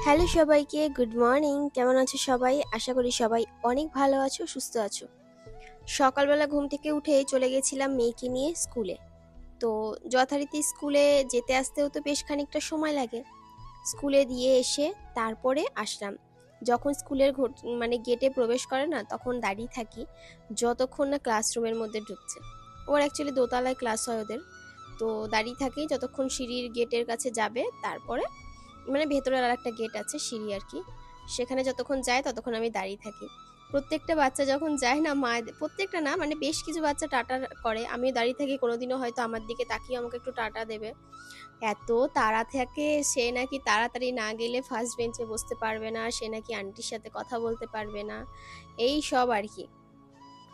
Hello সবাইকে, good morning. কেমন আছো সবাই? আশা করি সবাই অনেক ভালো আছো, সুস্থ আছো। সকালবেলা ঘুম থেকে উঠে চলে গেছিলাম মেয়েকে নিয়ে স্কুলে। তো যথারীতি স্কুলে যেতে আসতেও তো বেশ খানিকটা সময় লাগে। স্কুলে দিয়ে এসে তারপরে আসলাম। যখন স্কুলের মানে গেটে প্রবেশ করে না, তখন দাঁড়িয়ে থাকি যতক্ষণ না ক্লাসরুমের মধ্যে ঢুকছে। ওর অ্যাকচুয়ালি দোতলায় ক্লাস হয় ওদের। তো দাঁড়িয়ে থাকি যতক্ষণ সিঁড়ির গেটের কাছে যাবে, তারপরে মানে ভেতরে আর একটা গেট আছে, সিঁড়ি আর কি, সেখানে যতক্ষণ যায় ততক্ষণ আমি দাঁড়িয়ে থাকি। প্রত্যেকটা বাচ্চা যখন যায় না, মা, প্রত্যেকটা না মানে বেশ কিছু বাচ্চা টাটা করে, আমিও দাঁড়িয়ে থাকি, কোনোদিনও হয়তো আমার দিকে তাকিয়ে আমাকে একটু টাটা দেবে। এত তাড়া থাকে, সে নাকি তাড়াতাড়ি না গেলে ফার্স্ট বেঞ্চে বসতে পারবে না, সে নাকি আন্টির সাথে কথা বলতে পারবে না, এই সব আর কি।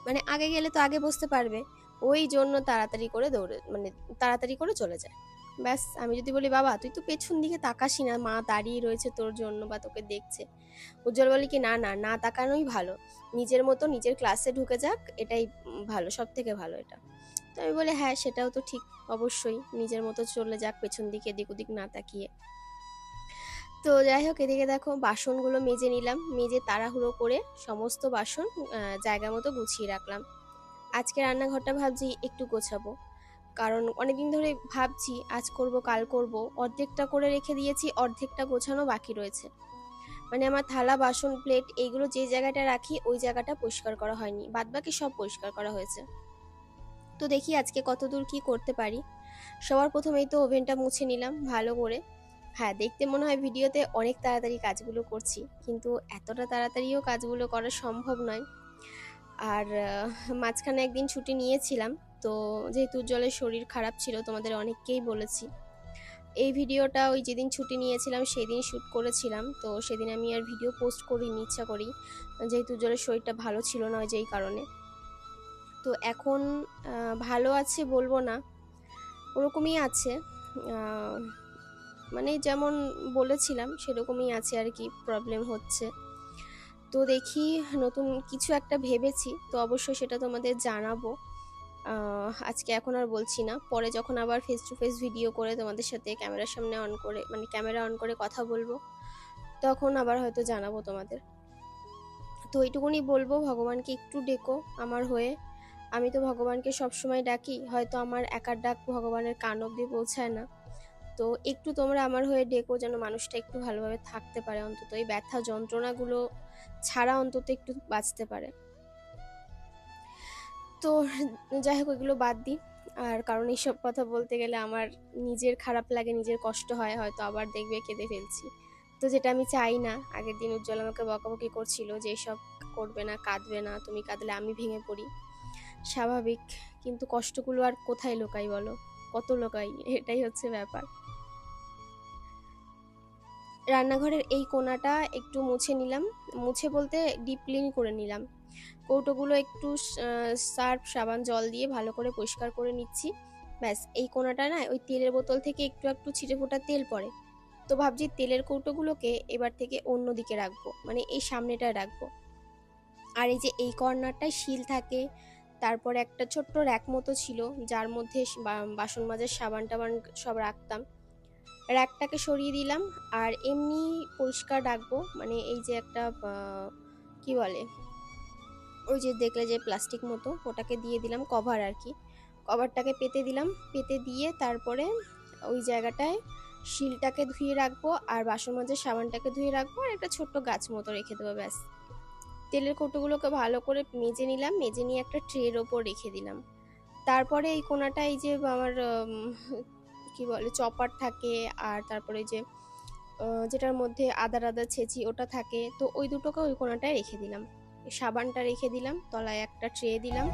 মানে আগে গেলে তো আগে বসতে পারবে, ওই জন্য তাড়াতাড়ি করে দৌড়ে মানে তাড়াতাড়ি করে চলে যায়। ব্যাস, আমি যদি বলি বাবা তুই তো পেছন দিকে তাকাসি না, মা দাঁড়িয়ে রয়েছে তোর জন্য বা তোকে দেখছে, উজ্জ্বল বলে কি না না না তাকানোই ভালো, নিজের মতো নিজের ক্লাসে ঢুকে যাক, এটাই ভালো, সব থেকে ভালো এটা। তো আমি বলি হ্যাঁ সেটাও তো ঠিক, অবশ্যই নিজের মতো চলে যাক, পেছন দিকে এদিক ওদিক না তাকিয়ে। তো যাই হোক, এদিকে দেখো বাসনগুলো মেজে নিলাম, মেজে তাড়াহুড়ো করে সমস্ত বাসন জায়গা মতো গুছিয়ে রাখলাম। আজকে রান্নাঘরটা ভাবছি একটু গোছাবো, কারণ অনেকদিন ধরে ভাবছি আজ করব কাল করব, অর্ধেকটা করে রেখে দিয়েছি, অর্ধেকটা গোছানো বাকি রয়েছে। মানে আমার থালা বাসন প্লেট এইগুলো যে জায়গাটা রাখি ওই জায়গাটা পরিষ্কার করা হয়নি, বাদবাকি সব পরিষ্কার করা হয়েছে। তো দেখি আজকে কতদূর কি করতে পারি। সবার প্রথমেই তো ওভেনটা মুছে নিলাম ভালো করে। হ্যাঁ, দেখতে মনে হয় ভিডিওতে অনেক তাড়াতাড়ি কাজগুলো করছি, কিন্তু এতটা তাড়াতাড়িও কাজগুলো করা সম্ভব নয়। আর মাঝখানে একদিন ছুটি নিয়েছিলাম, তো যেহেতু উজ্জ্বলের শরীর খারাপ ছিল, তোমাদের অনেককেই বলেছি। এই ভিডিওটা ওই যেদিন ছুটি নিয়েছিলাম সেদিন শ্যুট করেছিলাম, তো সেদিন আমি আর ভিডিও পোস্ট করিনি ইচ্ছা করি, যেহেতু উজ্জ্বলের শরীরটা ভালো ছিল না ওই যেই কারণে। তো এখন ভালো আছে বলবো না, ওরকমই আছে, মানে যেমন বলেছিলাম সেরকমই আছে আর কি, প্রবলেম হচ্ছে। তো দেখি নতুন কিছু একটা ভেবেছি, তো অবশ্যই সেটা তোমাদের জানাবো। আজকে এখন আর বলছি না, পরে যখন আবার ফেস টু ফেস ভিডিও করে তোমাদের সাথে ক্যামেরার সামনে অন করে মানে ক্যামেরা অন করে কথা বলবো, তখন আবার হয়তো জানাবো তোমাদের। তো এইটুকুনি বলবো, ভগবানকে একটু ডেকো আমার হয়ে। আমি তো ভগবানকে সবসময় ডাকি, হয়তো আমার একার ডাক ভগবানের কান অব্দি পৌঁছায় না। তো একটু তোমরা আমার হয়ে ডেকো, যেন মানুষটা একটু ভালোভাবে থাকতে পারে, অন্তত এই ব্যথা যন্ত্রণাগুলো ছাড়া অন্তত একটু বাঁচতে পারে। তো যাই হোক, এগুলো বাদ দিই। আর কারণ এইসব কথা বলতে গেলে আমার নিজের খারাপ লাগে, নিজের কষ্ট হয়, হয়তো আবার দেখবে কেঁদে ফেলছি। তো যেটা আমি চাই না। আগের দিন উজ্জ্বল আমাকে বকাবকি করছিল যে এসব করবে না, কাঁদবে না, তুমি কাঁদলে আমি ভেঙে পড়ি। স্বাভাবিক, কিন্তু কষ্টগুলো আর কোথায় লোকাই বলো, কত লোকাই, এটাই হচ্ছে ব্যাপার। রান্নাঘরের এই কোণাটা একটু মুছে নিলাম, মুছে বলতে ডিপ ক্লিন করে নিলাম। কৌটোগুলো একটু সার্ফ সাবান জল দিয়ে ভালো করে পরিষ্কার করে নিচ্ছি। ব্যাস, এই কোণাটা না ওই তেলের বোতল থেকে একটু একটু ছিটে ফোটা তেল পড়ে, তো ভাবছি তেলের কৌটোগুলোকে এবার থেকে অন্য দিকে রাখবো, মানে এই সামনেটায় রাখবো। আর এই যে এই কর্নারটায় শিল থাকে, তারপরে একটা ছোট্ট র্যাক মতো ছিল যার মধ্যে বাসন মাজার সাবান টাবান সব রাখতাম, র্যাকটাকে সরিয়ে দিলাম। আর এমনি পরিষ্কার রাখবো, মানে এই যে একটা কি বলে, ওই যে দেখলে যে প্লাস্টিক মতো, ওটাকে দিয়ে দিলাম কভার আর কি, কভারটাকে পেতে দিলাম, পেতে দিয়ে তারপরে ওই জায়গাটায় শিলটাকে ধুয়ে রাখবো, আর বাসন মাজার সাবানটাকে ধুয়ে রাখবো, আর একটা ছোট্ট গাছ মতো রেখে দেবো, ব্যাস। তেলের কৌটোগুলোকে ভালো করে মেজে নিলাম, মেজে নিয়ে একটা ট্রের ওপর রেখে দিলাম। তারপরে এই কোনাটা এই যে আমার কি বলে চপার থাকে, আর তারপরে যে যেটার মধ্যে আদা আদা ছেঁচি ওটা থাকে, তো ওই দুটোকে ওই কোনাটায় রেখে দিলাম। সাবানটা রেখে দিলাম, তলায় একটা ট্রে দিলাম।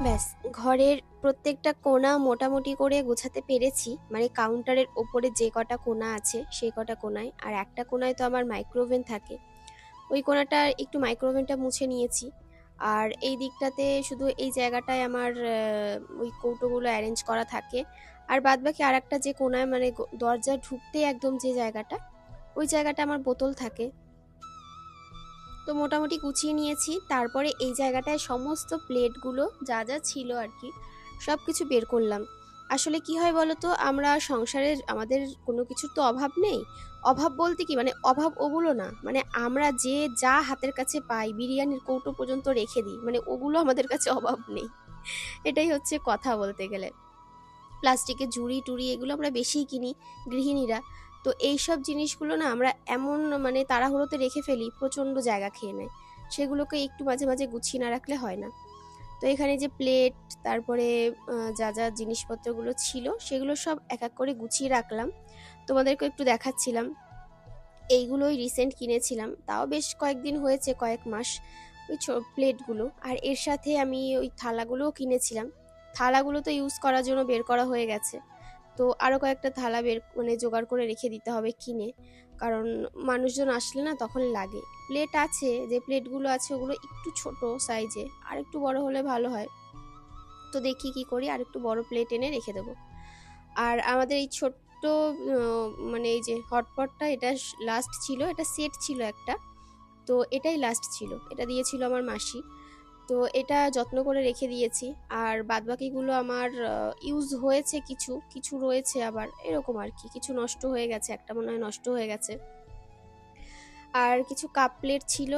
ব্যাস, ঘরের প্রত্যেকটা কোণা মোটামুটি করে গোছাতে পেরেছি, মানে কাউন্টারের ওপরে যে কটা কোণা আছে সেই কটা কোণায়। আর একটা কোণায় তো আমার মাইক্রোওভেন থাকে, ওই কোণাটা একটু মাইক্রোওভেনটা মুছে নিয়েছি। আর এই দিকটাতে শুধু এই জায়গাটায় আমার ওই কৌটোগুলো অ্যারেঞ্জ করা থাকে। আর বাদবাকি আর একটা যে কোণায়, মানে দরজা ঢুকতে একদম যে জায়গাটা, ওই জায়গাটা আমার বোতল থাকে। তো মোটামুটি গুছিয়ে নিয়েছি। তারপরে এই জায়গাটায় সমস্ত প্লেটগুলো যা যা ছিল আর কি সব কিছু বের করলাম। আসলে কি হয় বলো তো, আমরা সংসারে আমাদের কোনো কিছুর তো অভাব নেই। অভাব বলতে কি, মানে অভাব ওগুলো না, মানে আমরা যে যা হাতের কাছে পাই বিরিয়ানির কৌটো পর্যন্ত রেখে দিই, মানে ওগুলো আমাদের কাছে অভাব নেই। এটাই হচ্ছে কথা বলতে গেলে। প্লাস্টিকের ঝুড়ি টুড়ি এগুলো আমরা বেশিই কিনি গৃহিণীরা। তো এইসব জিনিসগুলো না আমরা এমন মানে তাড়াহুড়োতে রেখে ফেলি, প্রচণ্ড জায়গা খেয়ে নেয়। সেগুলোকে একটু মাঝে মাঝে গুছিয়ে না রাখলে হয় না। তো এখানে যে প্লেট, তারপরে যা যা জিনিসপত্রগুলো ছিল সেগুলো সব এক এক করে গুছিয়ে রাখলাম, তোমাদেরকে একটু দেখাচ্ছিলাম। এইগুলোই রিসেন্ট কিনেছিলাম, তাও বেশ কয়েকদিন হয়েছে, কয়েক মাস। ওই প্লেটগুলো, আর এর সাথে আমি ওই থালাগুলোও কিনেছিলাম। থালাগুলো তো ইউজ করার জন্য বের করা হয়ে গেছে, তো আরও কয়েকটা থালা বের মানে জোগাড় করে রেখে দিতে হবে কিনে, কারণ মানুষজন আসলে না তখন লাগে। প্লেট আছে, যে প্লেটগুলো আছে ওগুলো একটু ছোট সাইজে, আর একটু বড় হলে ভালো হয়। তো দেখি কি করি, আর একটু বড় প্লেট এনে রেখে দেবো। আর আমাদের এই ছোট্ট মানে এই যে হটপটটা, এটা লাস্ট ছিল, এটা সেট ছিল একটা, তো এটাই লাস্ট ছিল, এটা দিয়েছিল আমার মাসি। তো এটা যত্ন করে রেখে দিয়েছি। আর বাদবাকিগুলো আমার ইউজ হয়েছে, কিছু কিছু রয়েছে আবার এরকম আর কি, কিছু নষ্ট হয়ে গেছে, একটা মনে হয় নষ্ট হয়ে গেছে। আর কিছু কাপ প্লেট ছিল,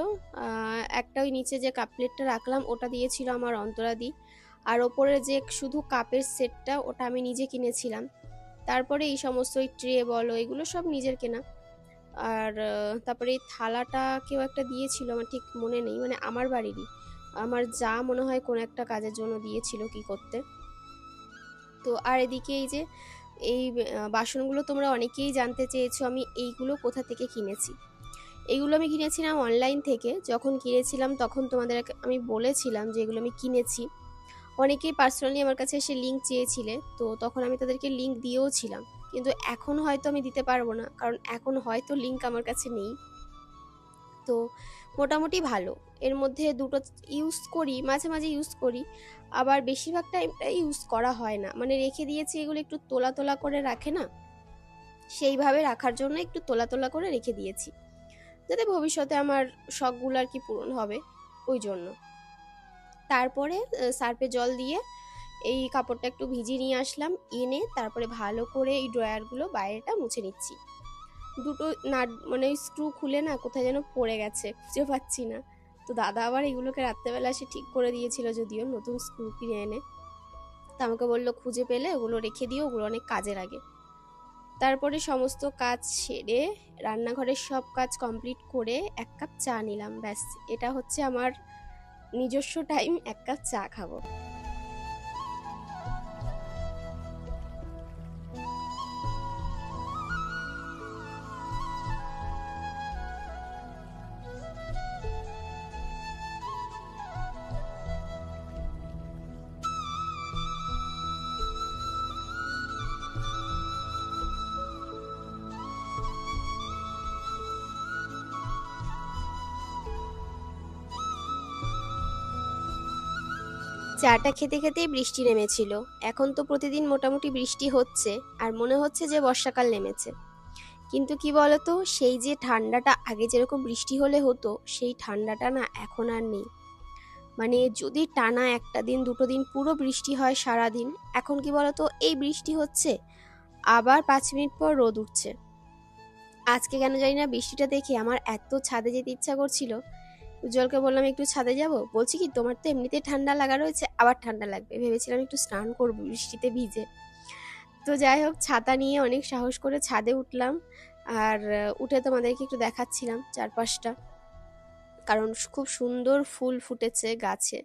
একটা ওই নিচে যে কাপ প্লেটটা রাখলাম ওটা দিয়েছিল আমার অন্তরাদি। আর ওপরে যে শুধু কাপের সেটটা, ওটা আমি নিজে কিনেছিলাম। তারপরে এই সমস্ত ওই ট্রে বলো, এগুলো সব নিজের কেনা। আর তারপরে এই থালাটা কেউ একটা দিয়েছিল, আমার ঠিক মনে নেই, মানে আমার বাড়িরই, আমার যা মনে হয় কোন একটা কাজের জন্য দিয়েছিল কি করতে। তো আর এদিকে এই যে এই বাসনগুলো তোমরা অনেকেই জানতে চেয়েছো আমি এইগুলো কোথা থেকে কিনেছি। এইগুলো আমি কিনেছিলাম অনলাইন থেকে। যখন কিনেছিলাম তখন তোমাদের আমি বলেছিলাম যে এগুলো আমি কিনেছি। অনেকেই পার্সোনালি আমার কাছে এসে লিঙ্ক চেয়েছিলে, তো তখন আমি তাদেরকে লিঙ্ক দিয়েও ছিলাম। কিন্তু এখন হয়তো আমি দিতে পারবো না, কারণ এখন হয়তো লিঙ্ক আমার কাছে নেই। তো মোটামুটি ভালো। এর মধ্যে দুটো ইউজ করি, মাঝে মাঝে ইউজ করি, আবার বেশিরভাগ টাইমটা ইউজ করা হয় না, মানে রেখে দিয়েছি। এগুলো একটু তোলা তোলা করে রাখে না, সেইভাবে রাখার জন্য একটু তোলা তোলা করে রেখে দিয়েছি, যাতে ভবিষ্যতে আমার শখগুলো আর কি পূরণ হবে, ওই জন্য। তারপরে সার্ফে জল দিয়ে এই কাপড়টা একটু ভিজিয়ে নিয়ে আসলাম, এনে তারপরে ভালো করে এই ড্রয়ারগুলো বাইরেটা মুছে নিচ্ছি। দুটো নাট মানে ওই স্ক্রু খুলে না কোথায় যেন পড়ে গেছে, খুঁজে পাচ্ছি না। তো দাদা আবার এগুলোকে রাত্রেবেলা এসে ঠিক করে দিয়েছিল, যদিও নতুন স্ক্রু কিনে এনে। তো আমাকে বললো খুঁজে পেলে ওগুলো রেখে দিও, ওগুলো অনেক কাজে লাগে। তারপরে সমস্ত কাজ সেরে রান্নাঘরের সব কাজ কমপ্লিট করে এক কাপ চা নিলাম, ব্যাস। এটা হচ্ছে আমার নিজস্ব টাইম, এক কাপ চা খাবো। চাটা খেতে খেতেই বৃষ্টি নেমেছিল। এখন তো প্রতিদিন মোটামুটি বৃষ্টি হচ্ছে, আর মনে হচ্ছে যে বর্ষাকাল নেমেছে। কিন্তু কি বলতো, সেই যে ঠান্ডাটা আগে যেরকম বৃষ্টি হলে হতো, সেই ঠান্ডাটা না এখন আর নেই। মানে যদি টানা একটা দিন দুটো দিন পুরো বৃষ্টি হয় সারাদিন, এখন কি বলতো, এই বৃষ্টি হচ্ছে, আবার 5 মিনিট পর রোদ উঠছে। আজকে কেন জানি না বৃষ্টিটা দেখে আমার এত ছাদে যেতে ইচ্ছা করছিল। উজ্জ্বলকে বললাম একটু ছাদে যাব, বলছি কি তোমার তো এমনিতেই ঠান্ডা লাগা রয়েছে, আবার ঠান্ডা লাগবে, ভেবেছিলাম একটু স্নান করবো বৃষ্টিতে ভিজে। তো যাই হোক, ছাতা নিয়ে অনেক সাহস করে ছাদে উঠলাম। আর উঠে তোমাদেরকে একটু দেখাচ্ছিলাম চারপাশটা, কারণ খুব সুন্দর ফুল ফুটেছে গাছে।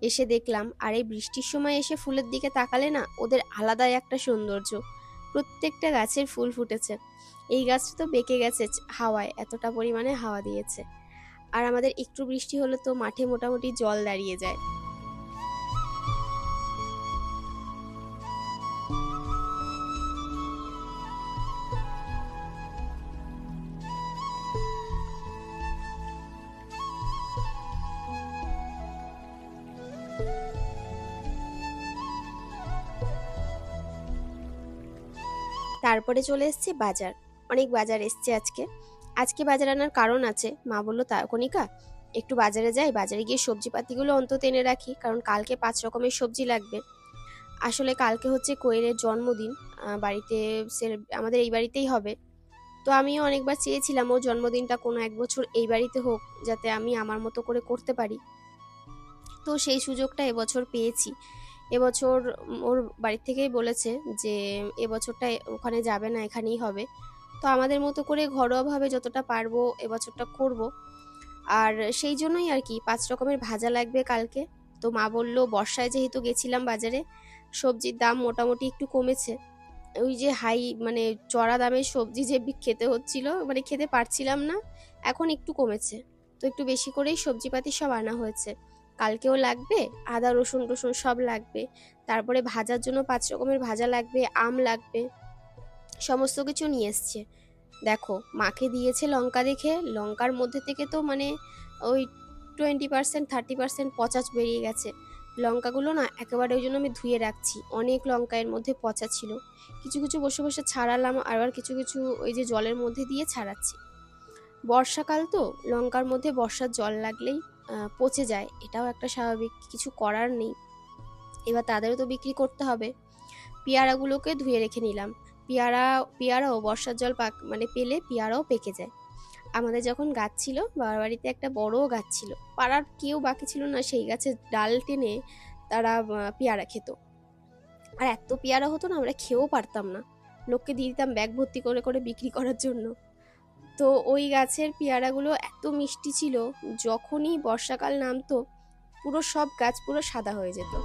এসে দেখলাম, আর এই বৃষ্টির সময় এসে ফুলের দিকে তাকালে না, ওদের আলাদাই একটা সৌন্দর্য। প্রত্যেকটা গাছের ফুল ফুটেছে। এই গাছটা তো বেঁকে গেছে হাওয়ায়, এতটা পরিমাণে হাওয়া দিয়েছে। আর আমাদের একটু বৃষ্টি হলে তো মাঠে মোটামুটি জল দাঁড়িয়ে যায়। তারপরে চলে এসেছি বাজার। অনেক বাজার এসছে আজকে। আজকে বাজার আনার কারণ আছে। মা বললো, তা কণিকা একটু বাজারে যাই, বাজারে গিয়ে সবজিপাতিগুলো অন্তত এনে রাখি, কারণ কালকে 5 রকমের সবজি লাগবে। আসলে কালকে হচ্ছে কোয়েলের জন্মদিন। বাড়িতে আমাদের এই বাড়িতেই হবে। তো আমিও অনেকবার চেয়েছিলাম ওর জন্মদিনটা কোনো এক বছর এই বাড়িতে হোক, যাতে আমি আমার মতো করে করতে পারি। তো সেই সুযোগটা এবছর পেয়েছি। এবছর ওর বাড়ি থেকেই বলেছে যে এবছরটা ওখানে যাবে না, এখানেই হবে। তো আমাদের মতো করে ঘরোয়াভাবে যতটা পারবো এবছরটা করব। আর সেই জন্যই আর কি 5 রকমের ভাজা লাগবে কালকে। তো মা বলল, বর্ষায় যেহেতু গেছিলাম বাজারে, সবজির দাম মোটামুটি একটু কমেছে। ওই যে হাই মানে চড়া দামের সবজি যে খেতে হচ্ছিল, মানে খেতে পারছিলাম না, এখন একটু কমেছে। তো একটু বেশি করেই সবজিপাতি সব আনা হয়েছে। কালকেও লাগবে, আদা রসুন টসুন সব লাগবে। তারপরে ভাজার জন্য 5 রকমের ভাজা লাগবে, আম লাগবে, সমস্ত কিছু নিয়ে এসছে। দেখো মাকে দিয়েছে লঙ্কা, দেখে লঙ্কার মধ্যে থেকে তো মানে ওই 20% 30% পচা বেরিয়ে গেছে। লঙ্কাগুলো না একেবারে ওই জন্য আমি ধুয়ে রাখছি। অনেক লঙ্কা এর মধ্যে পচা ছিল। কিছু কিছু বসে বসে ছাড়ালাম, আবার কিছু কিছু ওই যে জলের মধ্যে দিয়ে ছাড়াচ্ছি। বর্ষাকাল তো, লঙ্কার মধ্যে বর্ষার জল লাগলেই পচে যায়, এটাও একটা স্বাভাবিক, কিছু করার নেই। এবার তাদেরও তো বিক্রি করতে হবে। পেয়ারাগুলোকে ধুয়ে রেখে নিলাম। পেয়ারাও বর্ষার জল মানে পেলে পেয়ারাও পেকে যায়। আমাদের যখন গাছ ছিল, বাবার বাড়িতে একটা বড় গাছ ছিল, পাড়ার কেউ বাকি ছিল না সেই গাছের ডাল টেনে তারা পেয়ারা খেত। আর এত পেয়ারা হতো না, আমরা খেয়েও পারতাম না, লোককে দিয়ে দিতাম ব্যাগ ভর্তি করে করে বিক্রি করার জন্য। তো ওই গাছের পেয়ারাগুলো এত মিষ্টি ছিল, যখনই বর্ষাকাল নামতো পুরো সব গাছ পুরো সাদা হয়ে যেত।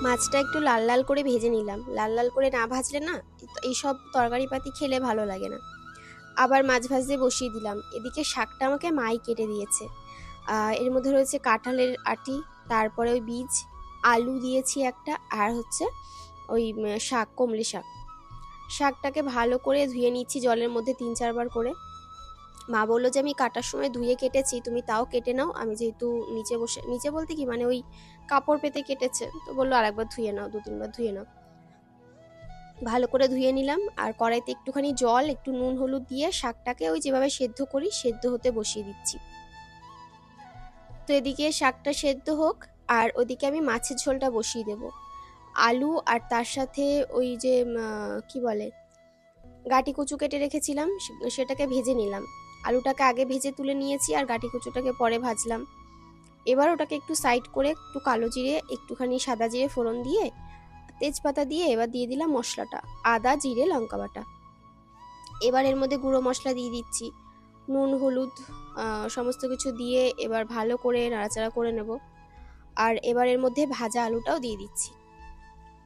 মাছটা একটু লাল লাল করে ভেজে নিলাম। লাল লাল করে না ভাজলে না এইসব তরকারি পাতি খেলে ভালো লাগে না। আবার মাছ ভাজতে বসিয়ে দিলাম। এদিকে শাকটা আমাকে মাই কেটে দিয়েছে। এর মধ্যে রয়েছে কাঁঠালের আটি, তারপরে ওই বীজ, আলু দিয়েছি একটা, আর হচ্ছে ওই শাক, কমলি শাক। শাকটাকে ভালো করে ধুয়ে নিচ্ছি জলের মধ্যে 3-4 বার করে। মা বললো যে আমি কাটার সময় ধুয়ে কেটেছি, তুমি তাও কেটে নাও। আমি যেহেতু নিচে বলতে কি মানে ওই কাপড় পেতে কেটেছে, তো বললো আরেকবার ধুয়ে নাও, 2-3 বার ধুয়ে নাও। ভালো করে ধুয়ে নিলাম, আর কড়াইতে একটুখানি জল, একটু নুন হলুদ দিয়ে শাকটাকে ওই যেভাবে সেদ্ধ করি সেদ্ধ হতে বসিয়ে দিচ্ছি। তো এদিকে শাকটা সেদ্ধ হোক, আর ওদিকে আমি মাছের ঝোলটা বসিয়ে দেব। আলু আর তার সাথে ওই যে কি বলে গাটি কচু কেটে রেখেছিলাম, সেটাকে ভেজে নিলাম। আলুটাকে আগে ভেজে তুলে নিয়েছি, আর গাটি কচুটাকে পরে ভাজলাম। এবার ওটাকে একটু সাইড করে একটু কালো জিরে, একটুখানি সাদা জিরে ফোড়ন দিয়ে, তেজপাতা দিয়ে এবার দিয়ে দিলাম মশলাটা, আদা জিরে লঙ্কা বাটা। এবার এর মধ্যে গুঁড়ো মশলা দিয়ে দিচ্ছি, নুন হলুদ সমস্ত কিছু দিয়ে এবার ভালো করে নাড়াচাড়া করে নেব। আর এবার এর মধ্যে ভাজা আলুটাও দিয়ে দিচ্ছি।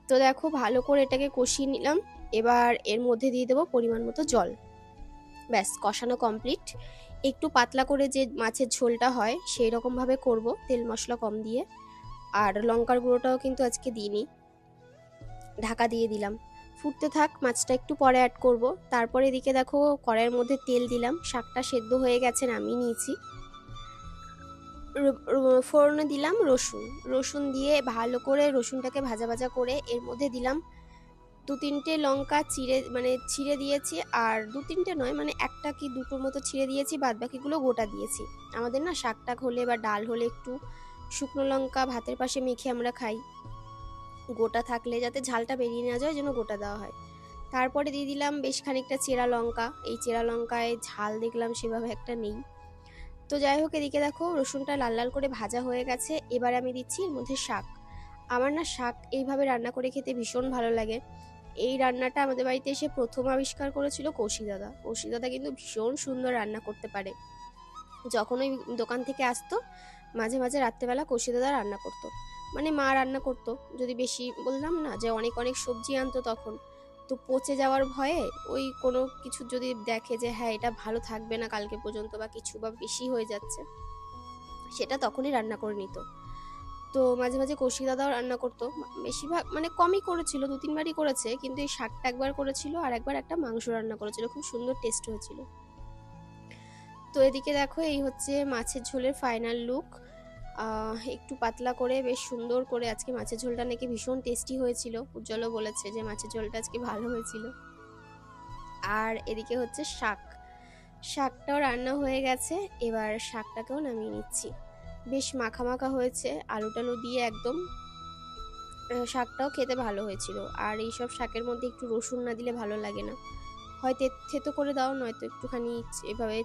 তো দেখো ভালো করে এটাকে কষিয়ে নিলাম। এবার এর মধ্যে দিয়ে দেবো পরিমাণ মতো জল। ব্যাস, কষানো কমপ্লিট। একটু পাতলা করে যে মাছের ঝোলটা হয় সেই রকমভাবে করব, তেল মশলা কম দিয়ে। আর লঙ্কার গুঁড়োটাও কিন্তু আজকে দিইনি। ঢাকা দিয়ে দিলাম, ফুটতে থাক। মাছটা একটু পরে অ্যাড করব। তারপরে এদিকে দেখো কড়াইয়ের মধ্যে তেল দিলাম, শাকটা সেদ্ধ হয়ে গেছে, নামিয়ে নিয়েছি। ফোড়নে দিলাম রসুন দিয়ে ভালো করে রসুনটাকে ভাজা ভাজা করে এর মধ্যে দিলাম 2-3টে লঙ্কা ছিঁড়ে দিয়েছি। আর 2-3টে নয়, মানে একটা কি দুটোর মতো ছিঁড়ে দিয়েছি, বাদ বাকিগুলো গোটা দিয়েছি। আমাদের না শাক টাক হলে বা ডাল হলে একটু শুকনো লঙ্কা ভাতের পাশে মেখে আমরা খাই, গোটা থাকলে যাতে ঝালটা বেরিয়ে না যায়, যেন গোটা দেওয়া হয়। তারপরে দিয়ে দিলাম বেশ খানিকটা চেরা লঙ্কা। এই চেরা লঙ্কায় ঝাল দেখলাম সেভাবে একটা নেই। তো যাই হোক, এদিকে দেখো রসুনটা লাল লাল করে ভাজা হয়ে গেছে। এবার আমি দিচ্ছি এর মধ্যে শাক। আমার না শাক এইভাবে রান্না করে খেতে ভীষণ ভালো লাগে। এই রান্নাটা আমাদের বাড়িতে এসে প্রথম আবিষ্কার করেছিল কৌশিক দাদা। কৌশিক দাদা কিন্তু ভীষণ সুন্দর রান্না করতে পারে। যখন ওই দোকান থেকে আসতো, মাঝে মাঝে রাত্রেবেলা কৌশিক দাদা রান্না করতো, মানে মা রান্না করতো। যদি বেশি, বললাম না যে অনেক অনেক সবজি আনতো তখন, তো পচে যাওয়ার ভয়ে ওই কোনো কিছু যদি দেখে যে হ্যাঁ এটা ভালো থাকবে না কালকে পর্যন্ত বা কিছু বা বেশি হয়ে যাচ্ছে, সেটা তখনই রান্না করে নিত। তো মাঝে মাঝে কৌশিক দাদাও রান্না করতো, বেশিরভাগ মানে কমই করেছিল, 2-3 বারই করেছে, কিন্তু এই শাকটা একবার করেছিল আর একবার একটা মাংস রান্না করেছিল, খুব সুন্দর টেস্ট হয়েছিল। তো এদিকে দেখো এই হচ্ছে মাছের ঝোলের ফাইনাল লুক। একটু পাতলা করে বেশ সুন্দর করে, আজকে মাছের ঝোলটা নাকি ভীষণ টেস্টি হয়েছিল, উজ্জ্বলও বলেছে যে মাছের ঝোলটা আজকে ভালো হয়েছিল। আর এদিকে হচ্ছে শাকটাও রান্না হয়ে গেছে, এবার শাকটাকেও নামিয়ে নিচ্ছি। বেশ মাখা মাখা হয়েছে, আলু টালু দিয়ে একদম। শাকটাও খেতে ভালো হয়েছিল। আর এইসব শাকের মধ্যে একটু রসুন না দিলে ভালো লাগে না, হয় থেতো করে দাও, নয়তো একটুখানি এভাবে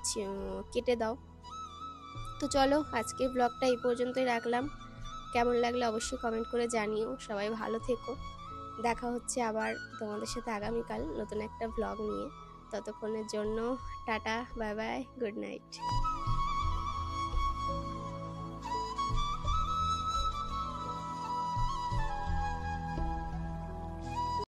কেটে দাও। তো চলো আজকে ব্লগটা এই পর্যন্তই রাখলাম। কেমন লাগলে অবশ্যই কমেন্ট করে জানিও। সবাই ভালো থেকো। দেখা হচ্ছে আবার তোমাদের সাথে আগামীকাল নতুন একটা ব্লগ নিয়ে। ততক্ষণের জন্য tata, bye bye, good night.